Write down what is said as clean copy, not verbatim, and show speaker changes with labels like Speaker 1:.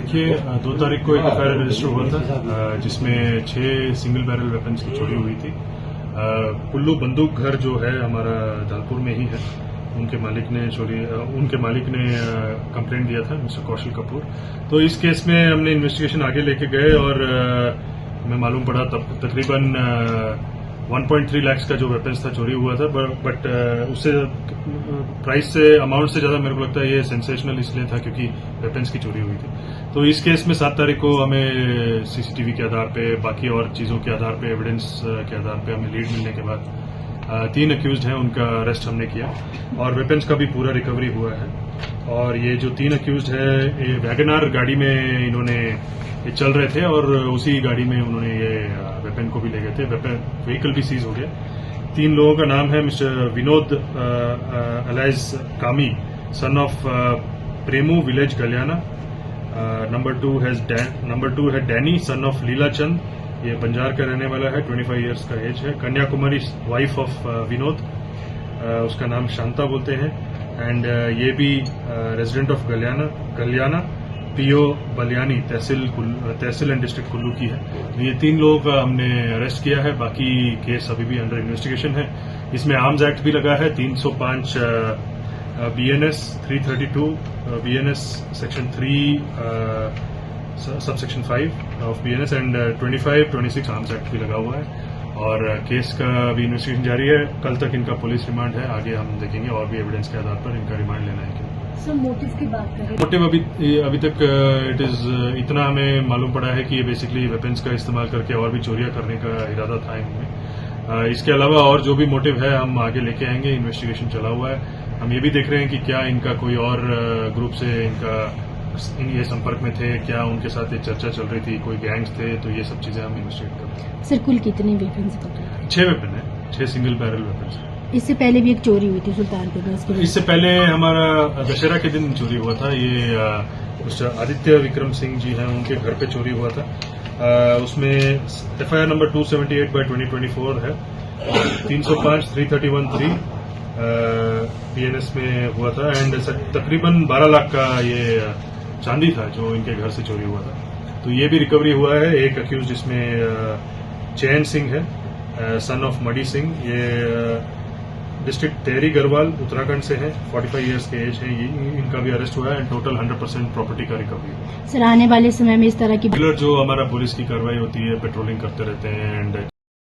Speaker 1: देखिए 2 तारीख को एक एफआईआर रजिस्टर हुआ था जिसमें 6 सिंगल बैरल वेपन्स की चोरी हुई थी। कुल्लू बंदूक घर जो है हमारा धलपुर में ही है, उनके मालिक ने कंप्लेंट दिया था, मिस्टर कौशल कपूर। तो इस केस में हमने इन्वेस्टिगेशन आगे लेके गए और हमें मालूम पड़ा तकरीबन 1.3 लाख का जो वेपन्स था चोरी हुआ था, बट उससे प्राइस से अमाउंट से ज्यादा मेरे को लगता है ये सेंसेशनल इसलिए था क्योंकि वेपन्स की चोरी हुई थी। तो इस केस में 7 तारीख को हमें सीसीटीवी के आधार पे, बाकी और चीजों के आधार पे, एविडेंस के आधार पे हमें लीड मिलने के बाद 3 अक्यूज्ड हैं, उनका अरेस्ट हमने किया और वेपन्स का भी पूरा रिकवरी हुआ है। और ये जो 3 अक्यूज्ड है, ये वैगनार गाड़ी में इन्होंने ये चल रहे थे और उसी गाड़ी में उन्होंने ये वेपन को भी ले गए थे। व्हीकल भी सीज हो गया। 3 लोगों का नाम है मिस्टर विनोद अलाइज कामी, son of Premu, village गलियाना। Number 2 है डैनी, सन ऑफ लीला चंद, ये बंजार का रहने वाला है, 25 ईयर्स का एज है। कन्याकुमारी, वाइफ ऑफ विनोद, उसका नाम शांता बोलते हैं। एंड ये भी resident of Galiyana, PO Baliyani, tehsil and district Kullu की है। ये 3 लोगों का हमने अरेस्ट किया है। बाकी केस अभी भी अंडर इन्वेस्टिगेशन है। इसमें आर्म्स एक्ट भी लगा है, 305 BNS, 332 BNS section 3 subsection 5 of BNS and 25-26 arms act भी लगा हुआ है। और केस का भी इन्वेस्टिगेशन जारी है। कल तक इनका पुलिस रिमांड है, आगे हम देखेंगे और भी एविडेंस के आधार पर इनका रिमांड लेना है।
Speaker 2: सर, मोटिव की बात करें,
Speaker 1: मोटिव अभी तक इट इज इतना हमें मालूम पड़ा है कि ये बेसिकली वेपन्स का इस्तेमाल करके और भी चोरियां करने का इरादा था इनमें। इसके अलावा और जो भी मोटिव है हम आगे लेके आएंगे, इन्वेस्टिगेशन चला हुआ है। हम ये भी देख रहे हैं कि क्या इनका कोई और ग्रुप से ये संपर्क में थे, क्या उनके साथ ये चर्चा चल रही थी, कोई गैंग्स थे, तो ये सब चीजें हम इन्वेस्टिगेट कर रहे हैं।
Speaker 2: सर, कुल कितने वेपन्स पकड़े?
Speaker 1: 6 वेपन है, 6 सिंगल बैरल वेपन्स।
Speaker 2: इससे पहले भी एक चोरी हुई थी सुल्तानपुर में। इससे
Speaker 1: पहले हमारा दशहरा के दिन चोरी हुआ था। ये मिस्टर आदित्य विक्रम सिंह जी हैं, उनके घर पे चोरी हुआ था। उसमें एफआईआर नंबर 278/2024 है, 305 331-3 BNS में हुआ था। एंड तकरीबन 12 लाख का ये चांदी था जो इनके घर से चोरी हुआ था। तो ये भी रिकवरी हुआ है। एक अक्यूज जिसमें चैन सिंह है, सन ऑफ मडी सिंह, ये डिस्ट्रिक्ट तेहरी गढ़वाल, उत्तराखंड से है, 45 ईयर्स के एज है। इनका भी अरेस्ट हुआ है एंड टोटल 100% प्रॉपर्टी का रिकवरी है।
Speaker 2: सर, आने वाले समय में इस तरह की
Speaker 1: जो हमारा पुलिस की कार्रवाई होती है, पेट्रोलिंग करते रहते हैं एंड